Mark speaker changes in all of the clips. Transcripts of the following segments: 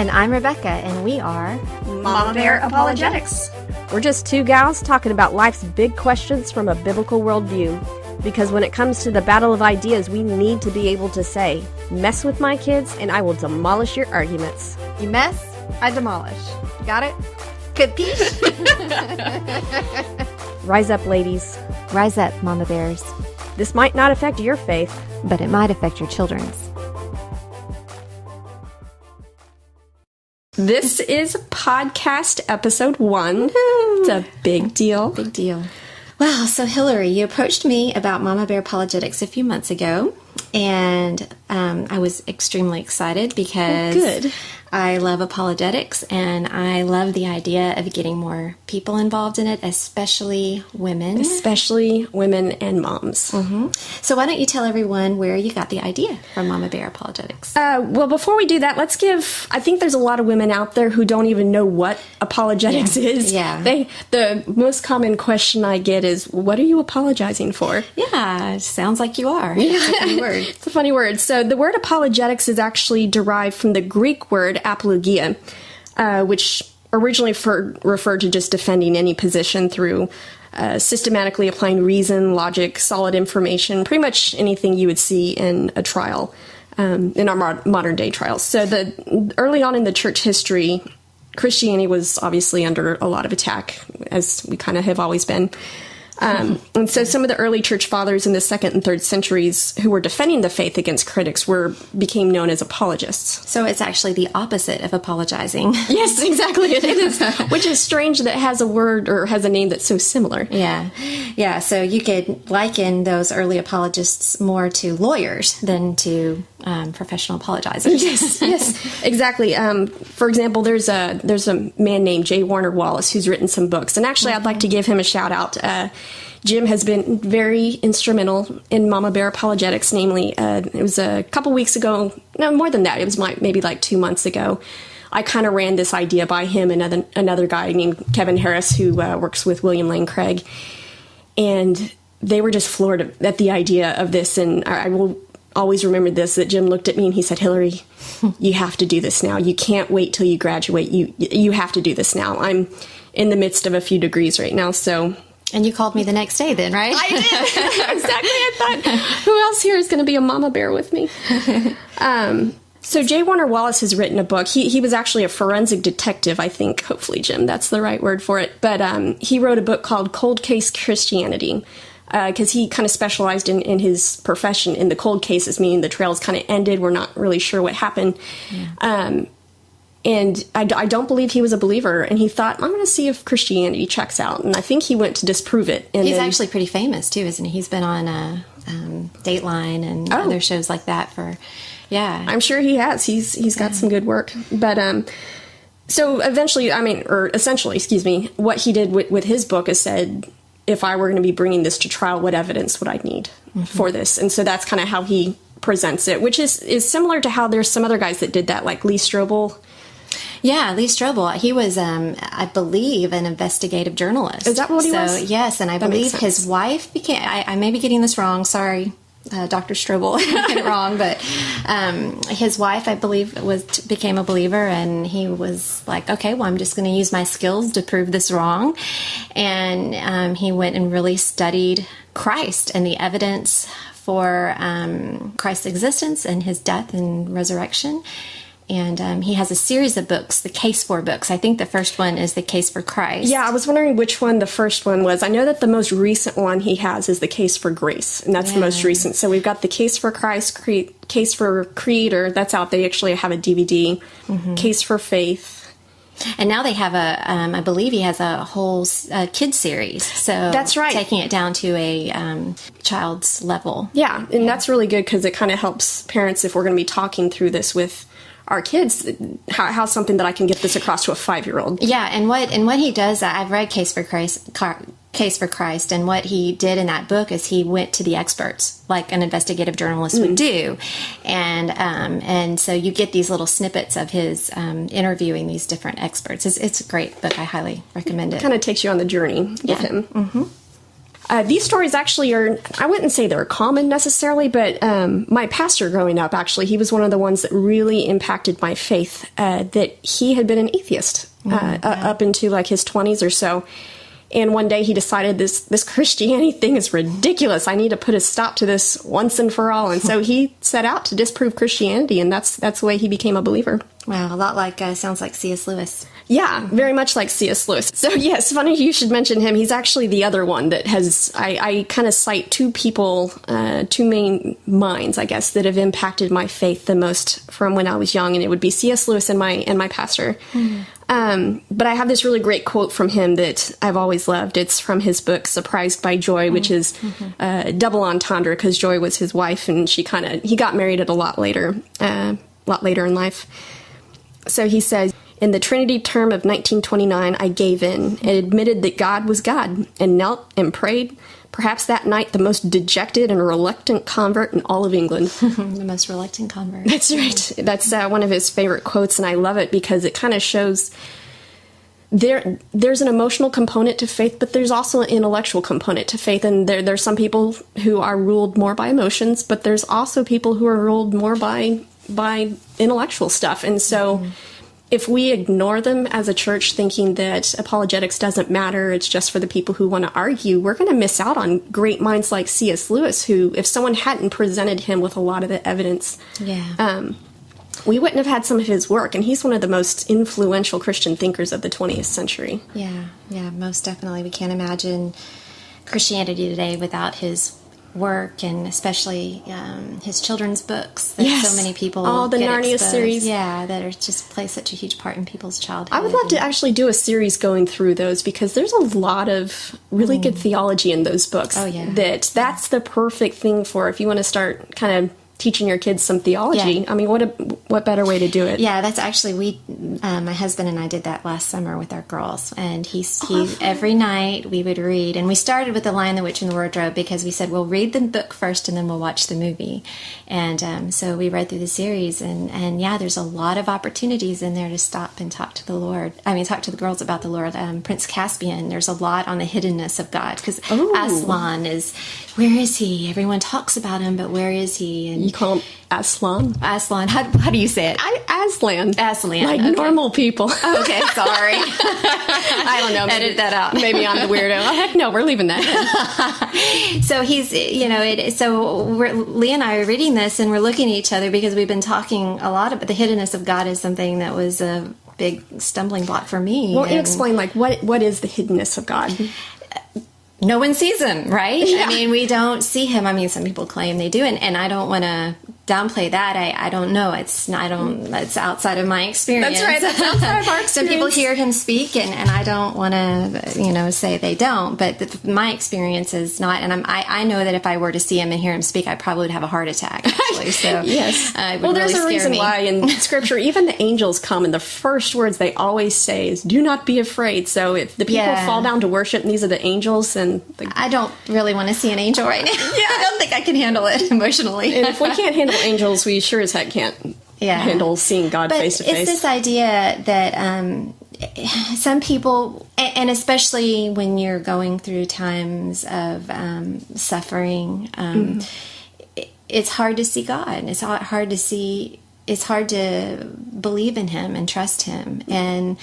Speaker 1: And I'm Rebekah, and we are
Speaker 2: Mama Bear Apologetics.
Speaker 3: We're just two gals talking about life's big questions from a biblical worldview. Because when it comes to the battle of ideas, we need to be able to say, mess with my kids and I will demolish your arguments.
Speaker 1: You mess, I demolish. Got it? Capiche?
Speaker 3: Rise up, ladies.
Speaker 1: Rise up, Mama Bears.
Speaker 3: This might not affect your faith,
Speaker 1: but it might affect your children's.
Speaker 2: This is podcast episode 1. It's a big deal.
Speaker 1: Big deal. Wow, so Hillary, you approached me about Mama Bear Apologetics a few months ago, and I was extremely excited because I love apologetics, and I love the idea of getting more people involved in it, especially women.
Speaker 2: Especially women and moms.
Speaker 1: Mm-hmm. So why don't you tell everyone where you got the idea from Mama Bear Apologetics?
Speaker 2: Well, before we do that, I think there's a lot of women out there who don't even know what apologetics is.
Speaker 1: Yeah.
Speaker 2: The most common question I get is, what are you apologizing for?
Speaker 1: Yeah, sounds like you are. It's a funny word.
Speaker 2: It's a funny word. So the word apologetics is actually derived from the Greek word apologia, which originally referred to just defending any position through systematically applying reason, logic, solid information, pretty much anything you would see in a trial, in our modern day trials. So early on in the church history, Christianity was obviously under a lot of attack, as we kind of have always been. And so some of the early church fathers in the 2nd and 3rd centuries who were defending the faith against critics became known as apologists.
Speaker 1: So it's actually the opposite of apologizing.
Speaker 2: Yes, exactly. It is, which is strange that it has a word or has a name that's so similar.
Speaker 1: Yeah. So you could liken those early apologists more to lawyers than to professional apologizers.
Speaker 2: yes, exactly. For example, there's a man named J. Warner Wallace who's written some books, and actually I'd like to give him a shout out. Jim has been very instrumental in Mama Bear Apologetics, namely, it was a couple weeks ago, no, more than that, it was maybe like 2 months ago. I kind of ran this idea by him and another guy named Kevin Harris who works with William Lane Craig, and they were just floored at the idea of this, and I will always remember this, that Jim looked at me and he said, Hillary, you have to do this now. You can't wait till you graduate. You have to do this now. I'm in the midst of a few degrees right now, so...
Speaker 1: And you called me the next day then, right?
Speaker 2: I did. Exactly. I thought, who else here is going to be a mama bear with me? So J. Warner Wallace has written a book. He was actually a forensic detective, I think. Hopefully, Jim, that's the right word for it. But he wrote a book called Cold Case Christianity, because he kind of specialized in his profession in the cold cases, meaning the trials kind of ended. We're not really sure what happened. Yeah. And I don't believe he was a believer, and he thought, I'm going to see if Christianity checks out. And I think he went to disprove it. And
Speaker 1: he's actually pretty famous, too, isn't he? He's been on Dateline and other shows like that for,
Speaker 2: I'm sure he has. He's got some good work. But so essentially, what he did with his book is said, if I were going to be bringing this to trial, what evidence would I need for this? And so that's kind of how he presents it, which is similar to how there's some other guys that did that, like Lee Strobel.
Speaker 1: Yeah, Lee Strobel. He was, I believe, an investigative journalist.
Speaker 2: Is that what he was?
Speaker 1: Yes, and I believe his wife became, I may be getting this wrong, sorry, Dr. Strobel, I got it wrong, but his wife, I believe, became a believer, and he was like, okay, well, I'm just going to use my skills to prove this wrong. And he went and really studied Christ and the evidence for Christ's existence and his death and resurrection. And he has a series of books, the Case for books. I think the first one is the Case for Christ.
Speaker 2: Yeah, I was wondering which one the first one was. I know that the most recent one he has is the Case for Grace, and that's the most recent. So we've got the Case for Christ, Case for Creed, or that's out. They actually have a DVD, Case for Faith.
Speaker 1: And now they have I believe he has a whole kid series. So
Speaker 2: that's right.
Speaker 1: Taking it down to a child's level.
Speaker 2: Yeah, and that's really good because it kind of helps parents if we're going to be talking through this with our kids, how something that I can get this across to a 5-year-old.
Speaker 1: Yeah, and what he does, I've read Case for Christ, and what he did in that book is he went to the experts, like an investigative journalist would do, and so you get these little snippets of his interviewing these different experts. It's a great book. I highly recommend it.
Speaker 2: Kind of takes you on the journey with him. These stories actually are, I wouldn't say they're common necessarily, but my pastor growing up, actually, he was one of the ones that really impacted my faith, that he had been an atheist up into like his 20s or so. And one day he decided this Christianity thing is ridiculous. I need to put a stop to this once and for all. And so he set out to disprove Christianity, and that's the way he became a believer.
Speaker 1: Wow, a lot like, sounds like C.S. Lewis.
Speaker 2: Yeah, very much like C.S. Lewis. So yes, funny you should mention him. He's actually the other one that has, I kind of cite two people, two main minds, I guess, that have impacted my faith the most from when I was young, and it would be C.S. Lewis and my pastor. But I have this really great quote from him that I've always loved. It's from his book, Surprised by Joy, which is double entendre, because Joy was his wife, and he got married at a lot later in life. So he says, in the Trinity term of 1929, I gave in and admitted that God was God, and knelt and prayed, perhaps that night the most dejected and reluctant convert in all of England.
Speaker 1: The most reluctant convert.
Speaker 2: That's right. That's one of his favorite quotes, and I love it because it kind of shows there's an emotional component to faith, but there's also an intellectual component to faith. And there's some people who are ruled more by emotions, but there's also people who are ruled more by intellectual stuff. And so if we ignore them as a church, thinking that apologetics doesn't matter, it's just for the people who want to argue, we're going to miss out on great minds like C.S. Lewis, who, if someone hadn't presented him with a lot of the evidence, we wouldn't have had some of his work. And he's one of the most influential Christian thinkers of the 20th century.
Speaker 1: Yeah, most definitely. We can't imagine Christianity today without his work, and especially his children's books that so many people
Speaker 2: all the
Speaker 1: get
Speaker 2: Narnia
Speaker 1: exposed.
Speaker 2: series,
Speaker 1: that are just play such a huge part in people's childhood.
Speaker 2: I would love to actually do a series going through those, because there's a lot of really good theology in those books. That's the perfect thing for if you want to start kind of teaching your kids some theology. I mean, what better way to do it?
Speaker 1: Yeah, that's actually my husband and I did that last summer with our girls, and he every night we would read, and we started with The Lion, the Witch, and the Wardrobe, because we said we'll read the book first and then we'll watch the movie, and so we read through the series, and there's a lot of opportunities in there to stop and talk to the Lord. I mean, talk to the girls about the Lord. Prince Caspian, there's a lot on the hiddenness of God, because Aslan where is he? Everyone talks about him, but where is he? And
Speaker 2: you call him Aslan?
Speaker 1: Aslan. How do you say it?
Speaker 2: Aslan.
Speaker 1: Like
Speaker 2: normal people.
Speaker 1: Okay, sorry.
Speaker 2: I don't know.
Speaker 1: Edit that out.
Speaker 2: Maybe I'm the weirdo. Oh, heck no, we're leaving that.
Speaker 1: So he's, so Lee and I are reading this, and we're looking at each other, because we've been talking a lot about the hiddenness of God is something that was a big stumbling block for me.
Speaker 2: Well, explain, what is the hiddenness of God?
Speaker 1: No one sees him, right? Yeah. I mean, we don't see him. I mean, some people claim they do, and I don't want to downplay that. I don't know. It's outside of my experience.
Speaker 2: That's right. That's outside of our experience.
Speaker 1: Some people hear him speak, and I don't want to, say they don't. But my experience is not. And I know that if I were to see him and hear him speak, I probably would have a heart attack. Actually, so
Speaker 2: yes.
Speaker 1: Well,
Speaker 2: there's
Speaker 1: really
Speaker 2: a reason why in Scripture, even the angels come, and the first words they always say is, "Do not be afraid." So if the people fall down to worship, and these are the angels, and
Speaker 1: I don't really want to see an angel right now. I don't think I can handle it emotionally.
Speaker 2: And if we can't handle angels, we sure as heck can't handle seeing God face to face.
Speaker 1: It's this idea that some people, and especially when you're going through times of suffering, it's hard to see God. It's hard to see. It's hard to believe in Him and trust Him, and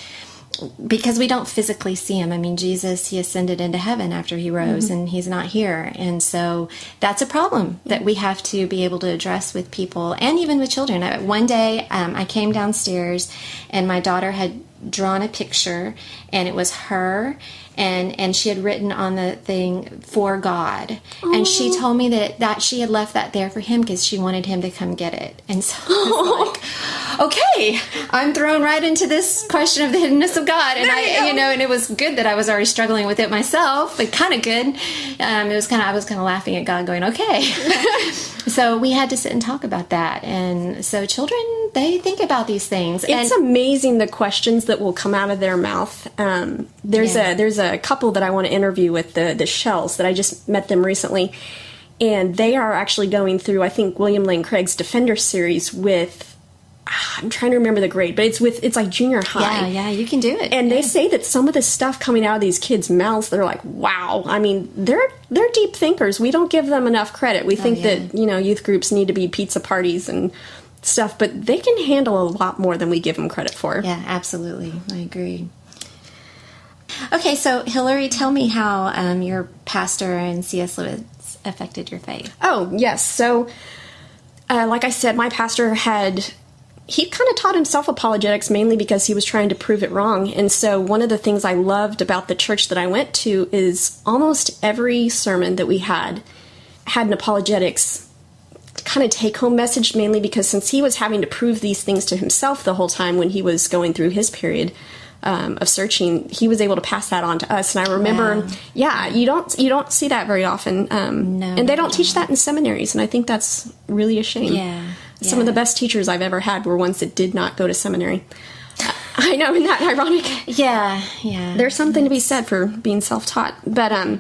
Speaker 1: because we don't physically see him. I mean, Jesus, he ascended into heaven after he rose, and he's not here. And so that's a problem that we have to be able to address with people, and even with children. One day, I came downstairs, and my daughter had drawn a picture, and it was her, and she had written on the thing, "For God." Aww. And she told me that she had left that there for him because she wanted him to come get it. And so I was like, okay, I'm thrown right into this question of the hiddenness of God. And and it was good that I was already struggling with it myself, but kind of good. I was kind of laughing at God, going, okay. So we had to sit and talk about that. And so children, they think about these things.
Speaker 2: It's amazing the questions that will come out of their mouth. There's a couple that I want to interview with, the Shells, that I just met them recently. And they are actually going through, I think, William Lane Craig's Defender series with, I'm trying to remember the grade, but it's like junior high.
Speaker 1: Yeah, you can do it.
Speaker 2: And they say that some of the stuff coming out of these kids' mouths, they're like, wow. I mean, they're deep thinkers. We don't give them enough credit. We think that, youth groups need to be pizza parties and stuff, but they can handle a lot more than we give them credit for.
Speaker 1: Yeah, absolutely. I agree. Okay, so Hillary, tell me how your pastor and C.S. Lewis affected your faith.
Speaker 2: Oh, yes. So, like I said, my pastor he kind of taught himself apologetics mainly because he was trying to prove it wrong. And so one of the things I loved about the church that I went to is almost every sermon that we had an apologetics kind of take-home message, mainly because since he was having to prove these things to himself the whole time when he was going through his period of searching, he was able to pass that on to us. And I remember, you don't see that very often.
Speaker 1: No,
Speaker 2: and they don't teach that in seminaries, and I think that's really a shame.
Speaker 1: Yeah.
Speaker 2: Some of the best teachers I've ever had were ones that did not go to seminary. I know, isn't that ironic?
Speaker 1: Yeah.
Speaker 2: There's something to be said for being self-taught. But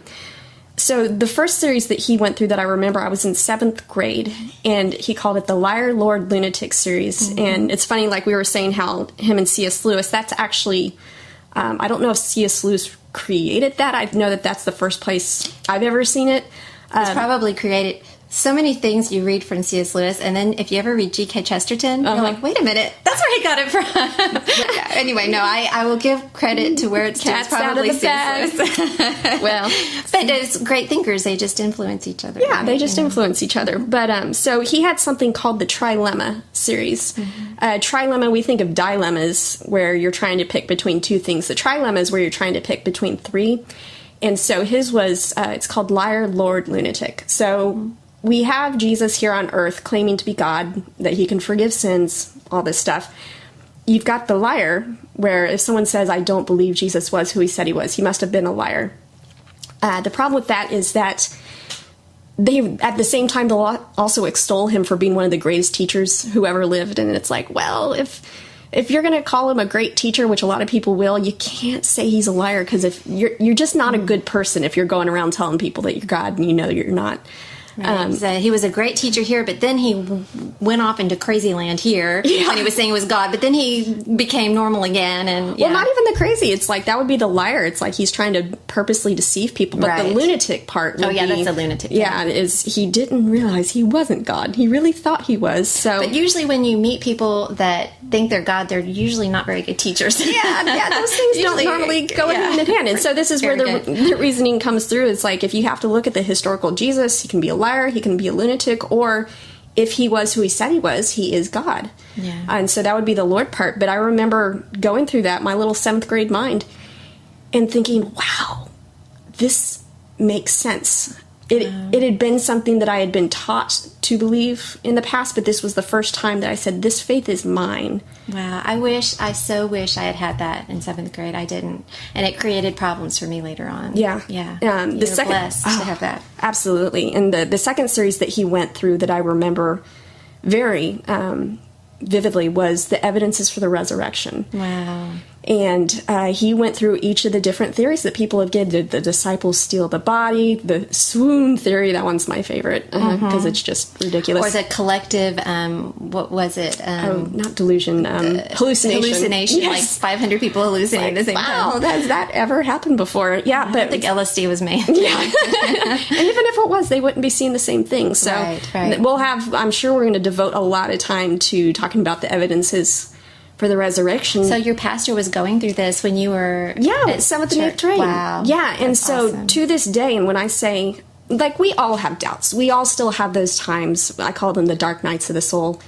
Speaker 2: so the first series that he went through that I remember, I was in 7th grade, and he called it the Liar, Lord, Lunatic series. Mm-hmm. And it's funny, like we were saying, how him and C.S. Lewis, that's actually, I don't know if C.S. Lewis created that. I know that that's the first place I've ever seen it.
Speaker 1: It's probably created so many things you read from C.S. Lewis, and then if you ever read G.K. Chesterton, you're like, wait a minute, that's where he got it from. Anyway, no, I will give credit to where it's due. It's probably C.S. Lewis.
Speaker 2: Well,
Speaker 1: but it's great thinkers. They just influence each other.
Speaker 2: Yeah, right? They just influence each other. But so he had something called the Trilemma series. Mm-hmm. Trilemma, we think of dilemmas where you're trying to pick between two things. The trilemma is where you're trying to pick between three. And so his was, it's called Liar, Lord, Lunatic. So we have Jesus here on earth claiming to be God, that he can forgive sins, all this stuff. You've got the liar, where if someone says, I don't believe Jesus was who he said he was, he must have been a liar. The problem with that is that they, at the same time, they'll also extol him for being one of the greatest teachers who ever lived. And it's like, well, if you're going to call him a great teacher, which a lot of people will, you can't say he's a liar, because if you're just not a good person if you're going around telling people that you're God and you know you're not.
Speaker 1: Right. So he was a great teacher here, but then he went off into crazy land here when he was saying he was God, but then he became normal again. And
Speaker 2: well, not even the crazy. It's like, that would be the liar. It's like he's trying to purposely deceive people. But the lunatic part would
Speaker 1: that's a lunatic.
Speaker 2: Yeah, is he didn't realize he wasn't God. He really thought he was. So,
Speaker 1: but usually when you meet people that think they're God, they're usually not very good teachers.
Speaker 2: Yeah, those things don't normally go hand in hand. And so this is where the reasoning comes through. It's like, if you have to look at the historical Jesus, he can be a liar, he can be a lunatic, or if he was who he said he was, he is God.
Speaker 1: Yeah.
Speaker 2: And so that would be the Lord part. But I remember going through that, my little 7th grade mind, and thinking, wow, this makes sense. It had been something that I had been taught to believe in the past, but this was the first time that I said, this faith is mine.
Speaker 1: Wow, I so wish I had that in 7th grade. I didn't. And it created problems for me later on.
Speaker 2: Yeah.
Speaker 1: You're blessed to have that.
Speaker 2: Absolutely. And the second series that he went through that I remember very vividly was the evidences for the resurrection.
Speaker 1: Wow.
Speaker 2: And he went through each of the different theories that people have given. Did the disciples steal the body? The swoon theory, that one's my favorite, because it's just ridiculous.
Speaker 1: Or the collective, what was it?
Speaker 2: Not delusion, hallucination.
Speaker 1: Hallucination, yes. Like 500 people hallucinating at the same time.
Speaker 2: Wow, has that ever happened before? Yeah,
Speaker 1: but I think LSD was made.
Speaker 2: Yeah. And even if it was, they wouldn't be seeing the same thing. So
Speaker 1: right.
Speaker 2: We'll have, I'm sure we're going to devote a lot of time to talking about the evidences for the resurrection.
Speaker 1: So your pastor was going through this when you were
Speaker 2: at 7th and 8th grade.
Speaker 1: Wow.
Speaker 2: Yeah, and so
Speaker 1: awesome.
Speaker 2: To this day, and when I say, like, we all have doubts. We all still have those times, I call them the dark nights of the soul,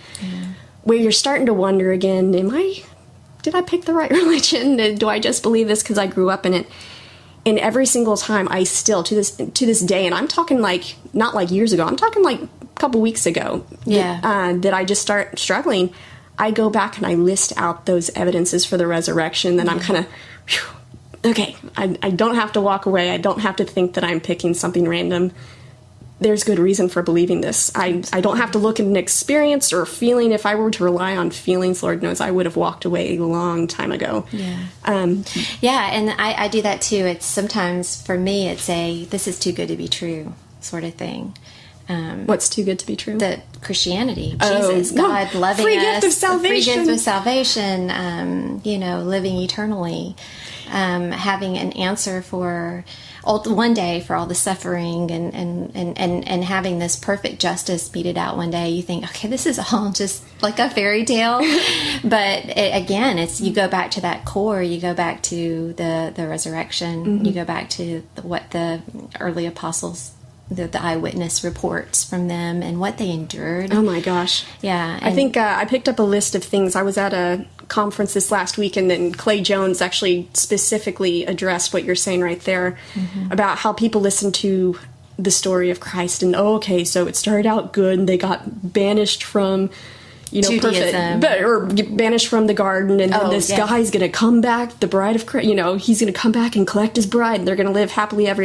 Speaker 2: where you're starting to wonder again, did I pick the right religion? Do I just believe this because I grew up in it? And every single time, I still, to this day, and I'm talking like, not like years ago, I'm talking like a couple weeks ago, that I just start struggling. I go back and I list out those evidences for the resurrection, then I'm kind of, okay, I don't have to walk away. I don't have to think that I'm picking something random. There's good reason for believing this. I don't have to look at an experience or a feeling. If I were to rely on feelings, Lord knows I would have walked away a long time ago.
Speaker 1: Yeah. And I do that too. It's sometimes, for me, it's this is too good to be true sort of thing.
Speaker 2: What's too good to be true?
Speaker 1: That Christianity, Jesus, God loving
Speaker 2: free
Speaker 1: us,
Speaker 2: gift of salvation.
Speaker 1: free gift of salvation, living eternally, having an answer for one day for all the suffering, and having this perfect justice meted out one day. You think, okay, this is all just like a fairy tale, but again, it's you go back to that core. You go back to the resurrection. You go back to what the early apostles. The eyewitness reports from them and what they endured.
Speaker 2: Oh my gosh.
Speaker 1: Yeah.
Speaker 2: I think I picked up a list of things. I was at a conference this last week, and then Clay Jones actually specifically addressed what you're saying right there about how people listen to the story of Christ and, so it started out good and they got banished from
Speaker 1: Judaism.
Speaker 2: or banished from the garden, and then this guy's going to come back, the bride of Christ, he's going to come back and collect his bride, and they're going to live happily ever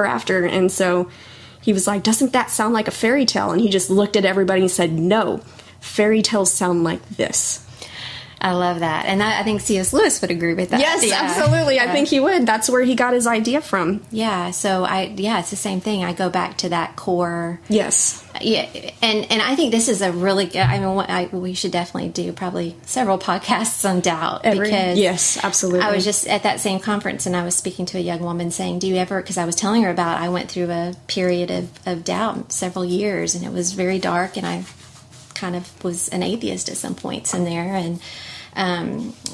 Speaker 2: after. And so he was like, doesn't that sound like a fairy tale? And he just looked at everybody and said, no, fairy tales sound like this.
Speaker 1: I love that. And I think C.S. Lewis would agree with that.
Speaker 2: Yes, absolutely. I think he would. That's where he got his idea from.
Speaker 1: Yeah. So it's the same thing. I go back to that core.
Speaker 2: Yes.
Speaker 1: Yeah. And I think this is a really good, we should definitely do probably several podcasts on doubt. Because
Speaker 2: yes, absolutely.
Speaker 1: I was just at that same conference and I was speaking to a young woman saying, do you ever, because I was telling her about, I went through a period of doubt several years and it was very dark, and I kind of was an atheist at some points in there. And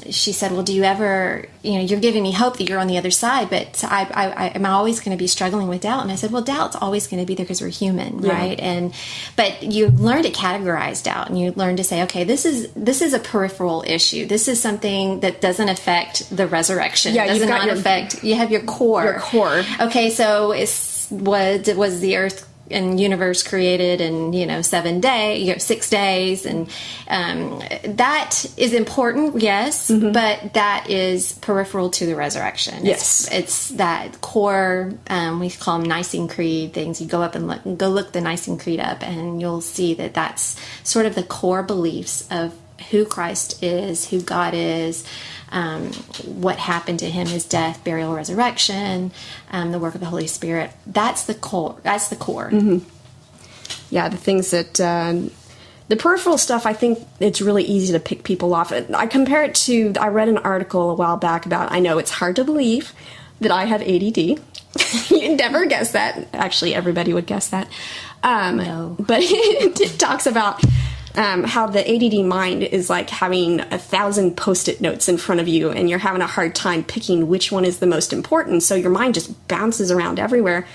Speaker 1: she said, well, do you ever, you're giving me hope that you're on the other side, but am I always going to be struggling with doubt? And I said, well, doubt's always going to be there because we're human, right? But you learn to categorize doubt, and you learn to say, okay, this is a peripheral issue. This is something that doesn't affect the resurrection.
Speaker 2: Yeah,
Speaker 1: does not affect, you have your core.
Speaker 2: Your core.
Speaker 1: Okay, so was the earth and universe created in 6 days, and that is important, yes, but that is peripheral to the resurrection.
Speaker 2: Yes,
Speaker 1: it's that core. We call them Nicene Creed things. You go up and look the Nicene Creed up, and you'll see that that's sort of the core beliefs of who Christ is, who God is. What happened to him, his death, burial, resurrection, the work of the Holy Spirit. That's the core. That's the core.
Speaker 2: Yeah, the things that the peripheral stuff, I think it's really easy to pick people off. I compare it to, I read an article a while back about, I know it's hard to believe that I have ADD. You'd never guess that. Actually, everybody would guess that.
Speaker 1: No.
Speaker 2: But it talks about how the ADD mind is like having 1,000 Post-it notes in front of you, and you're having a hard time picking which one is the most important. So your mind just bounces around everywhere.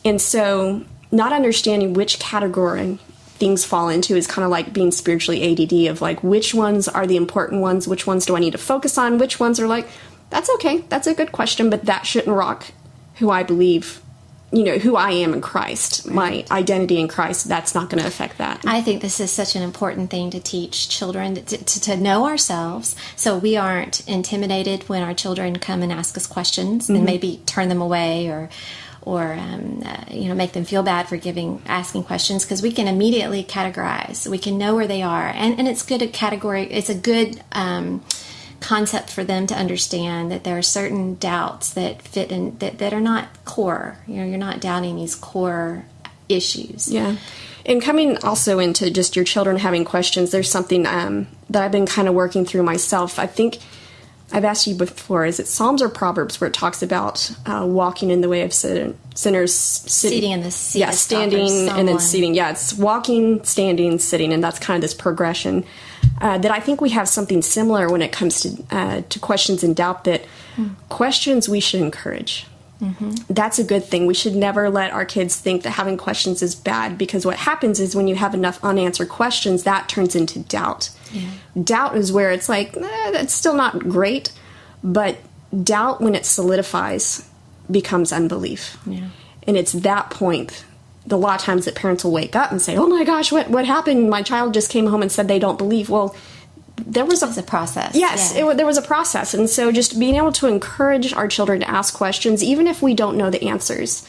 Speaker 2: And so not understanding which category things fall into is kind of like being spiritually ADD, of like, which ones are the important ones? Which ones do I need to focus on? Which ones are like, that's okay. That's a good question, but that shouldn't rock who I believe, who I am in Christ, right. My identity in Christ. That's not going to affect that.
Speaker 1: I think this is such an important thing to teach children, to know ourselves, so we aren't intimidated when our children come and ask us questions, and maybe turn them away or make them feel bad for asking questions, because we can immediately categorize. We can know where they are, and it's good at category. It's a good concept for them to understand that there are certain doubts that fit in that are not core. You're not doubting these core issues.
Speaker 2: Yeah. And coming also into just your children having questions, there's something that I've been kind of working through myself. I think I've asked you before, is it Psalms or Proverbs where it talks about walking in the way of sinners,
Speaker 1: sitting in the seat,
Speaker 2: standing and then seating. Yeah, it's walking, standing, sitting, and that's kind of this progression. That I think we have something similar when it comes to questions and doubt, that questions we should encourage. That's a good thing. We should never let our kids think that having questions is bad, because what happens is when you have enough unanswered questions, that turns into doubt. Yeah. Doubt is where it's like, that's still not great, but doubt, when it solidifies, becomes unbelief. Yeah. And it's that point, a lot of times, that parents will wake up and say, oh my gosh, what happened? My child just came home and said they don't believe. Well, there was a
Speaker 1: process.
Speaker 2: Yes, yeah. There was a process. And so just being able to encourage our children to ask questions, even if we don't know the answers.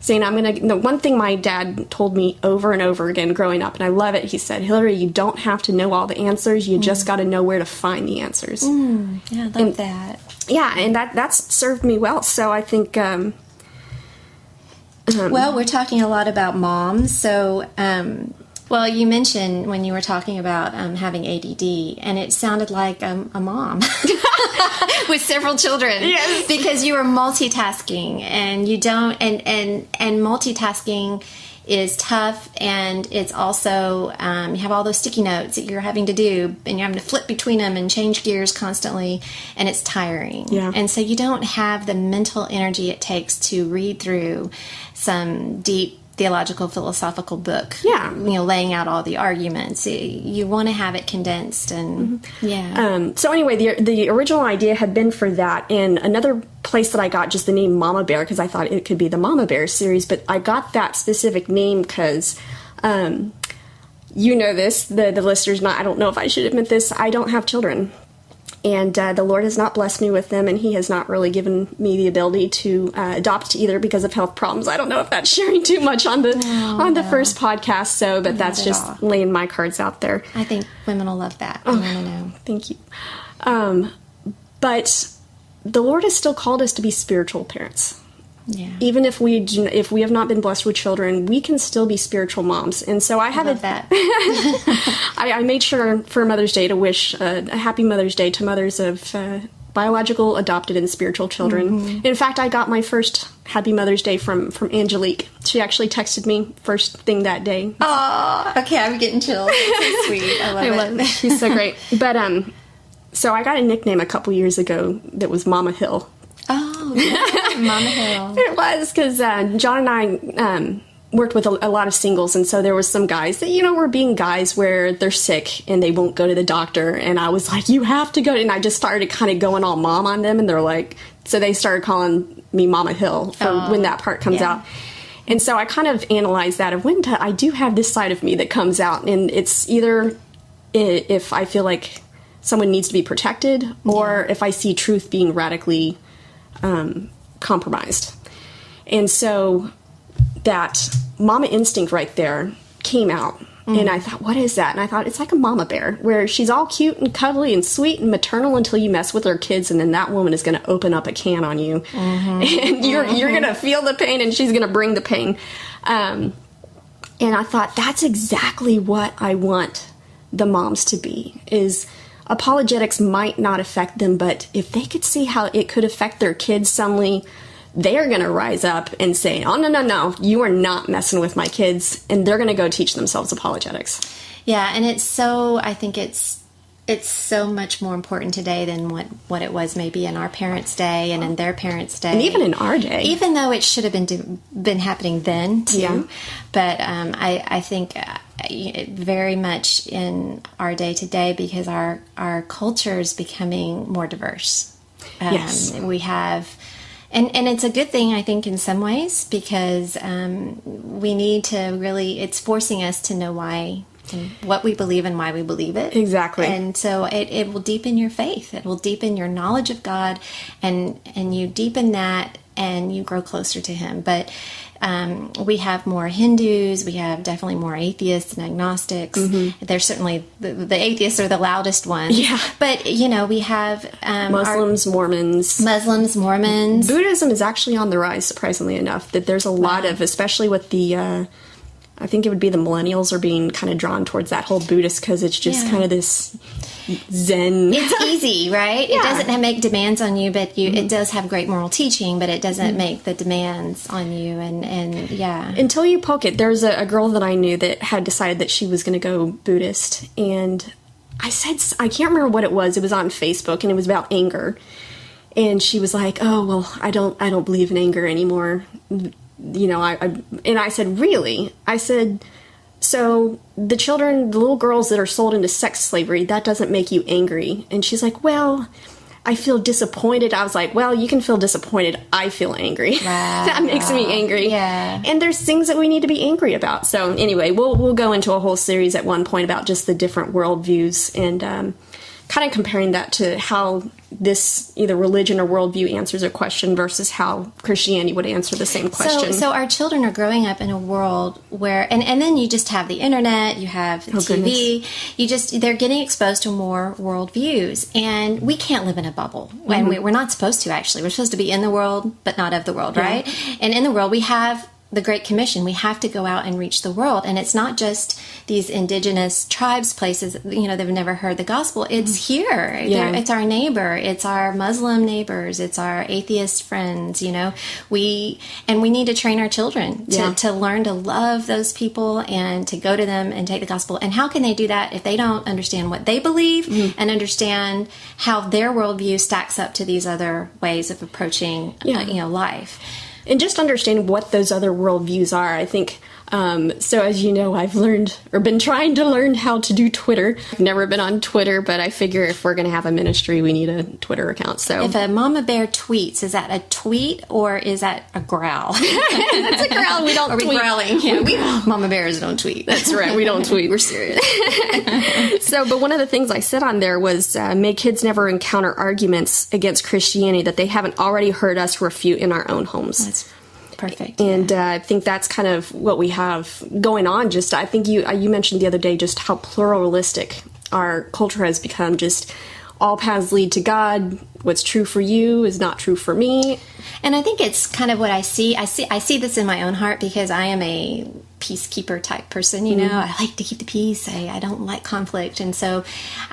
Speaker 2: Saying, the one thing my dad told me over and over again growing up, and I love it, he said, Hillary, you don't have to know all the answers, you just got to know where to find the answers.
Speaker 1: Yeah, I love that.
Speaker 2: Yeah, and that's served me well. So I think
Speaker 1: Well, we're talking a lot about moms. So, well, you mentioned when you were talking about having ADD, and it sounded like a mom with several children.
Speaker 2: Yes.
Speaker 1: Because you are multitasking, and you don't, and multitasking is tough, and it's also, you have all those sticky notes that you're having to do, and you're having to flip between them and change gears constantly, and it's tiring.
Speaker 2: Yeah.
Speaker 1: And so you don't have the mental energy it takes to read through some deep theological, philosophical book.
Speaker 2: Yeah.
Speaker 1: Laying out all the arguments. You want to have it condensed, and
Speaker 2: So anyway, the original idea had been for that, and another place that I got just the name Mama Bear, because I thought it could be the Mama Bear series, but I got that specific name because, you know this, the listeners, I don't know if I should admit this, I don't have children. And the Lord has not blessed me with them, and He has not really given me the ability to adopt either because of health problems. I don't know if that's sharing too much on the first podcast, so but that's just laying my cards out there.
Speaker 1: I think women will love that. I want to know.
Speaker 2: Thank you. But the Lord has still called us to be spiritual parents.
Speaker 1: Yeah.
Speaker 2: Even if we have not been blessed with children, we can still be spiritual moms. And so I
Speaker 1: love that.
Speaker 2: I made sure for Mother's Day to wish a happy Mother's Day to mothers of biological, adopted, and spiritual children. Mm-hmm. In fact, I got my first Happy Mother's Day from Angelique. She actually texted me first thing that day.
Speaker 1: Oh, okay, I'm getting chills. That's so sweet. I love it.
Speaker 2: She's so great. But so I got a nickname a couple years ago that was Mama Hill.
Speaker 1: Oh, yeah. Mama Hill.
Speaker 2: It was because John and I worked with a lot of singles, and so there was some guys that, were being guys where they're sick and they won't go to the doctor, and I was like, you have to go, and I just started kind of going all mom on them, and they're like, so they started calling me Mama Hill for when that part comes out. And so I kind of analyzed that of when I do have this side of me that comes out, and it's either if I feel like someone needs to be protected, or if I see truth being radically compromised. And so that mama instinct right there came out, and I thought, what is that? And I thought, it's like a mama bear, where she's all cute and cuddly and sweet and maternal until you mess with her kids, and then that woman is going to open up a can on you, and you're going to feel the pain, and she's going to bring the pain. And I thought, that's exactly what I want the moms to be, is apologetics might not affect them, but if they could see how it could affect their kids, suddenly they are going to rise up and say, oh, no, you are not messing with my kids, and they're going to go teach themselves apologetics.
Speaker 1: Yeah, and I think it's so much more important today than what it was maybe in our parents' day and in their parents' day.
Speaker 2: And even in our day.
Speaker 1: Even though it should have been happening then, too. Yeah. But I think very much in our day to day, because our culture is becoming more diverse.
Speaker 2: Yes.
Speaker 1: We have... And it's a good thing, I think, in some ways, because we need to really, it's forcing us to know why and what we believe and why we believe it.
Speaker 2: Exactly.
Speaker 1: And so it will deepen your faith. It will deepen your knowledge of God, and you deepen that and you grow closer to Him. But we have more Hindus, we have definitely more atheists and agnostics. Mm-hmm. There's certainly, the atheists are the loudest ones. Yeah. But, we have...
Speaker 2: Muslims, Mormons.
Speaker 1: Buddhism
Speaker 2: is actually on the rise, surprisingly enough, that there's a lot of, especially with the... I think it would be the millennials are being kind of drawn towards that whole Buddhist, because it's just kind of this Zen.
Speaker 1: It's easy, right?
Speaker 2: Yeah.
Speaker 1: It doesn't make demands on you, but it does have great moral teaching, but it doesn't make the demands on you, and yeah.
Speaker 2: Until you poke it. There's a girl that I knew that had decided that she was going to go Buddhist, and I can't remember what it was. It was on Facebook, and it was about anger, and she was like, "Oh, well, I don't believe in anger anymore." I said, really? I said, so the little girls that are sold into sex slavery, that doesn't make you angry? And she's like, well, I feel disappointed. I was like, well, you can feel disappointed. I feel angry. Wow. That makes me angry.
Speaker 1: Yeah.
Speaker 2: And there's things that we need to be angry about. So anyway, we'll go into a whole series at one point about just the different worldviews, and kind of comparing that to how this either religion or worldview answers a question versus how Christianity would answer the same question.
Speaker 1: So our children are growing up in a world where, and then you just have the internet, you have TV, goodness. They're getting exposed to more worldviews, and we can't live in a bubble. And we're not supposed to, actually. We're supposed to be in the world, but not of the world, right? And in the world, we have the Great Commission. We have to go out and reach the world. And it's not just these indigenous tribes, places, they've never heard the gospel. It's here.
Speaker 2: Yeah.
Speaker 1: It's our neighbor. It's our Muslim neighbors. It's our atheist friends, We need to train our children to learn to love those people and to go to them and take the gospel. And how can they do that if they don't understand what they believe and understand how their worldview stacks up to these other ways of approaching, life?
Speaker 2: And just understanding what those other worldviews are, I think. So as you know, I've learned or been trying to learn how to do Twitter. I've never been on Twitter, but I figure if we're going to have a ministry, we need a Twitter account. So
Speaker 1: if a Mama Bear tweets, is that a tweet or is that a growl?
Speaker 2: That's a growl. We don't tweet.
Speaker 1: Are we growling? Yeah, Mama Bears don't tweet.
Speaker 2: That's right. We don't tweet. We're serious. But one of the things I said on there was may kids never encounter arguments against Christianity that they haven't already heard us refute in our own homes.
Speaker 1: That's perfect.
Speaker 2: And I think that's kind of what we have going on. Just, I think you mentioned the other day just how pluralistic our culture has become. Just all paths lead to God. What's true for you is not true for me.
Speaker 1: And I think it's kind of what I see. I see this in my own heart because I am a peacekeeper type person, I like to keep the peace. I don't like conflict. And so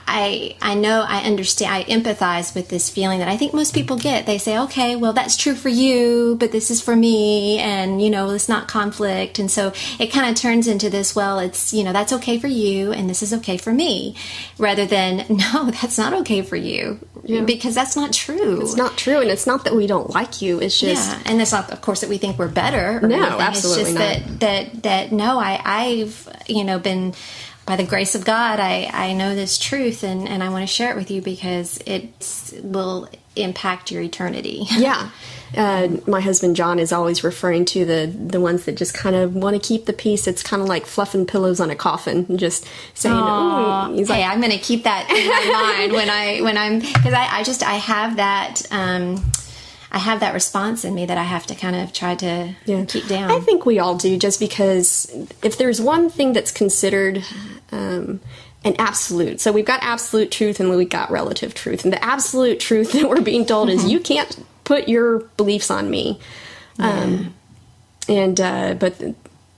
Speaker 1: I know, I understand, I empathize with this feeling that I think most people get. They say, okay, well, that's true for you, but this is for me. And, it's not conflict. And so it kind of turns into this, well, it's, that's okay for you and this is okay for me, rather than, no, that's not okay for you. Yeah. Because that's not true.
Speaker 2: It's not true. And it's not that we don't like you. It's just...
Speaker 1: Yeah. And it's not, of course, that we think we're better.
Speaker 2: No,
Speaker 1: anything.
Speaker 2: absolutely
Speaker 1: it's just
Speaker 2: not.
Speaker 1: that no, I've, been, by the grace of God, I know this truth and I want to share it with you because it will impact your eternity.
Speaker 2: Yeah. My husband John is always referring to the ones that just kind of want to keep the peace. It's kind of like fluffing pillows on a coffin, just saying,
Speaker 1: he's like, I'm going to keep that in my mind because I have that, I have that response in me that I have to kind of try to keep down.
Speaker 2: I think we all do, just because if there's one thing that's considered an absolute, so we've got absolute truth and we've got relative truth. And the absolute truth that we're being told is you can't put your beliefs on me. But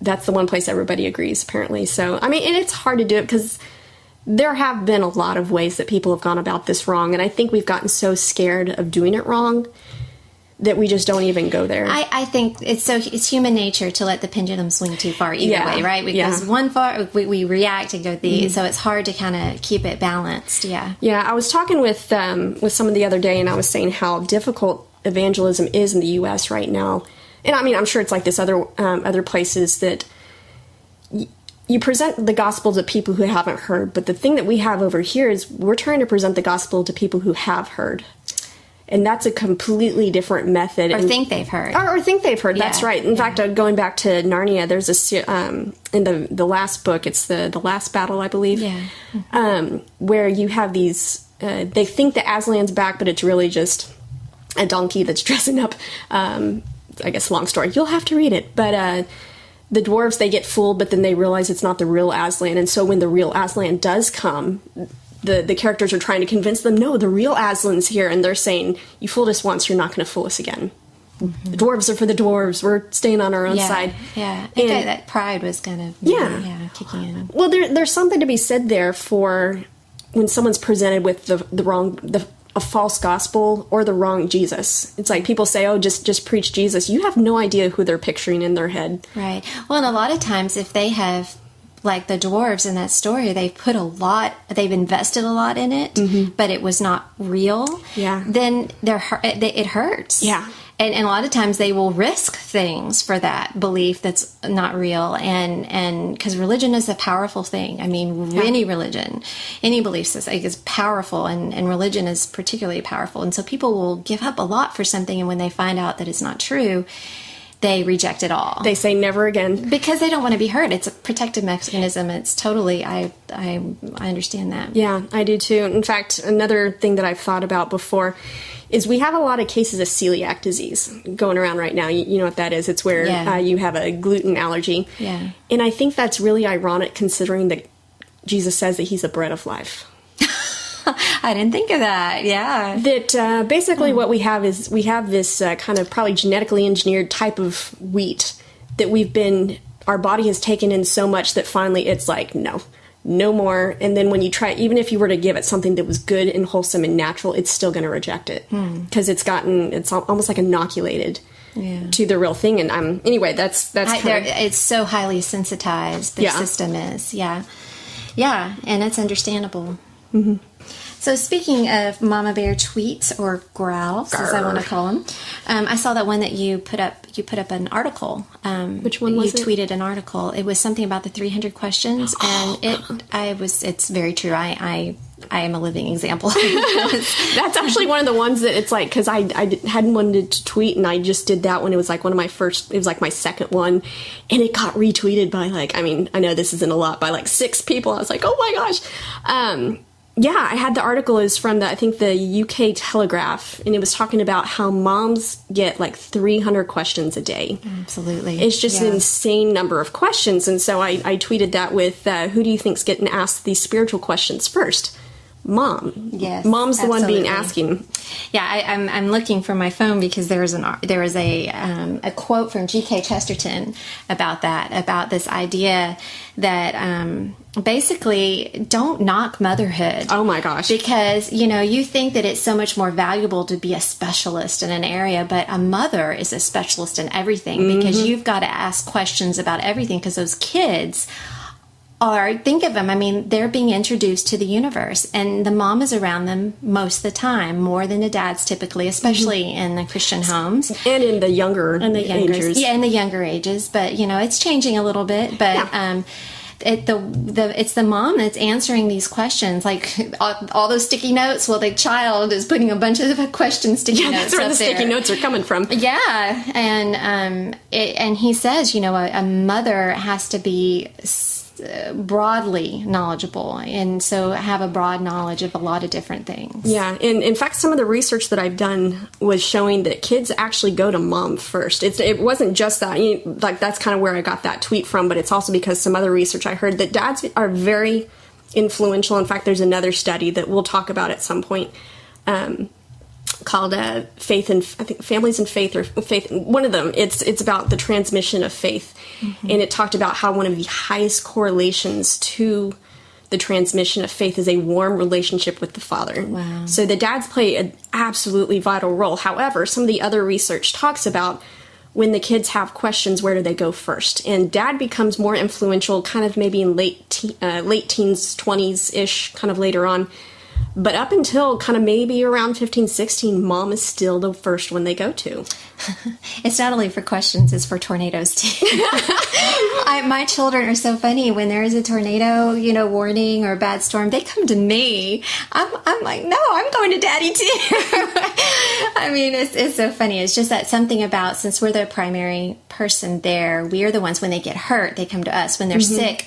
Speaker 2: that's the one place everybody agrees, apparently. So, and it's hard to do it because there have been a lot of ways that people have gone about this wrong. And I think we've gotten so scared of doing it wrong that we just don't even go there.
Speaker 1: I think it's human nature to let the pendulum swing too far either way, right? Because one far, we react and go so it's hard to kind of keep it balanced. Yeah.
Speaker 2: Yeah. I was talking with someone the other day and I was saying how difficult evangelism is in the U.S. right now. And I'm sure it's like this other places that you present the gospel to people who haven't heard. But the thing that we have over here is we're trying to present the gospel to people who have heard. And that's a completely different method.
Speaker 1: Or think they've heard.
Speaker 2: Or think they've heard. That's right. In fact, going back to Narnia, there's in the last book, it's the Last Battle, I believe, where you have these, they think that Aslan's back, but it's really just a donkey that's dressing up. I guess, long story. You'll have to read it. But the dwarves, they get fooled, but then they realize it's not the real Aslan. And so when the real Aslan does come, the characters are trying to convince them, no, the real Aslan's here. And they're saying, you fooled us once, you're not going to fool us again. Mm-hmm. The dwarves are for the dwarves. We're staying on our own side. Yeah.
Speaker 1: I think that pride was kind of kicking in.
Speaker 2: Well, there's something to be said there for when someone's presented with a false gospel or the wrong Jesus. It's like people say, oh, just preach Jesus. You have no idea who they're picturing in their head.
Speaker 1: Right. Well, and a lot of times if they have, like the dwarves in that story, they've invested a lot in it, but it was not real. Yeah. Then it hurts. Yeah. And a lot of times they will risk things for that belief that's not real. And because religion is a powerful thing. Any religion, any belief system is powerful, and religion is particularly powerful. And so people will give up a lot for something, and when they find out that it's not true, they reject it all.
Speaker 2: They say never again.
Speaker 1: Because they don't want to be hurt. It's a protective mechanism. It's totally, I understand that.
Speaker 2: Yeah, I do too. In fact, another thing that I've thought about before is we have a lot of cases of celiac disease going around right now. You know what that is. It's where you have a gluten allergy. Yeah. And I think that's really ironic considering that Jesus says that he's the bread of life.
Speaker 1: I didn't think of that. Yeah.
Speaker 2: That basically what we have is we have this kind of probably genetically engineered type of wheat that our body has taken in so much that finally it's like, no more. And then when you try, even if you were to give it something that was good and wholesome and natural, it's still going to reject it because it's almost like inoculated to the real thing. And anyway, that's
Speaker 1: it's so highly sensitized. The system is, yeah, and it's understandable. Mm-hmm. So speaking of Mama Bear tweets or growls, as I want to call them, I saw that one that you put up. You put up an article.
Speaker 2: Which one was it?
Speaker 1: You tweeted an article. It was something about the 300 questions, and it's very true. I am a living example.
Speaker 2: That's actually one of the ones that it's like, because I hadn't wanted to tweet, and I just did that one. It was like one of my first, it was like my second one, and it got retweeted by I know this isn't a lot, by 6 people. I was like, oh my gosh. I had the article is from I think the UK Telegraph, and it was talking about how moms get 300 questions a day.
Speaker 1: Absolutely.
Speaker 2: It's just an insane number of questions. And so I tweeted that with, who do you think's getting asked these spiritual questions first? Mom.
Speaker 1: Yes.
Speaker 2: Mom's the one being asking.
Speaker 1: Yeah, I'm looking for my phone because there was a quote from G.K. Chesterton about that, about this idea that basically don't knock motherhood.
Speaker 2: Oh my gosh.
Speaker 1: Because, you think that it's so much more valuable to be a specialist in an area, but a mother is a specialist in everything because you've got to ask questions about everything because those kids think of them, they're being introduced to the universe, and the mom is around them most of the time, more than the dads typically, especially in the Christian homes.
Speaker 2: And in the younger ages.
Speaker 1: Yeah, in the younger ages, but, it's changing a little bit, but, it's the mom that's answering these questions, all those sticky notes. Well, the child is putting a bunch of sticky notes.
Speaker 2: That's where the sticky notes are coming from.
Speaker 1: Yeah, and he says, a mother has to be broadly knowledgeable, and so have a broad knowledge of a lot of different things.
Speaker 2: Yeah, and in fact, some of the research that I've done was showing that kids actually go to mom first. It wasn't just that, that's kind of where I got that tweet from, but it's also because some other research I heard that dads are very influential. In fact, there's another study that we'll talk about at some point, called Faith and I think Families and Faith, or Faith. One of them. It's about the transmission of faith, and it talked about how one of the highest correlations to the transmission of faith is a warm relationship with the father.
Speaker 1: Wow.
Speaker 2: So the dads play an absolutely vital role. However, some of the other research talks about when the kids have questions, where do they go first? And dad becomes more influential, kind of maybe in late teens, 20s ish, kind of later on. But up until kind of maybe around 15, 16, mom is still the first one they go to.
Speaker 1: It's not only for questions, it's for tornadoes too. My children are so funny. When there is a tornado, warning or a bad storm, they come to me. I'm like, no, I'm going to daddy too. It's so funny. It's just that something about, since we're the primary person there, we are the ones, when they get hurt, they come to us. When they're sick,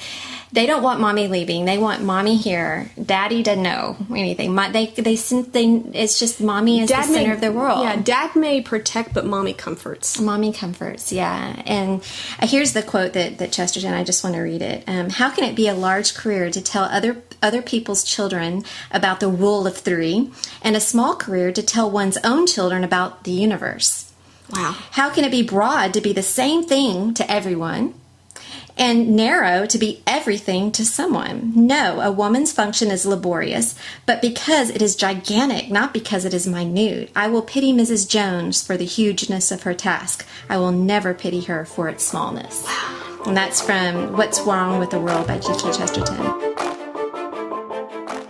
Speaker 1: they don't want mommy leaving. They want mommy here. Daddy doesn't know anything. It's just mommy is the center of their world.
Speaker 2: Yeah, dad may protect, but mommy comforts.
Speaker 1: Mommy comforts, yeah. And here's the quote that Chesterton, I just want to read it. How can it be a large career to tell other people's children about the rule of 3, and a small career to tell one's own children about the universe?
Speaker 2: Wow.
Speaker 1: How can it be broad to be the same thing to everyone, and narrow to be everything to someone? No, a woman's function is laborious, but because it is gigantic, not because it is minute. I will pity Mrs. Jones for the hugeness of her task. I will never pity her for its smallness. And that's from What's Wrong with the World by G.K. Chesterton.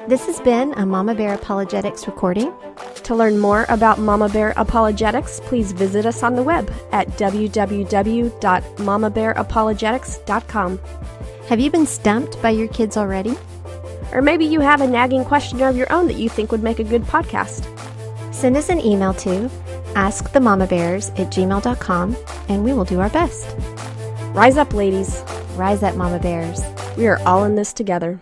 Speaker 3: This has been a Mama Bear Apologetics recording. To learn more about Mama Bear Apologetics, please visit us on the web at www.mamabearapologetics.com.
Speaker 1: Have you been stumped by your kids already?
Speaker 3: Or maybe you have a nagging question of your own that you think would make a good podcast.
Speaker 1: Send us an email to askthemamabears@gmail.com, and we will do our best.
Speaker 3: Rise up, ladies.
Speaker 1: Rise up, Mama Bears.
Speaker 3: We are all in this together.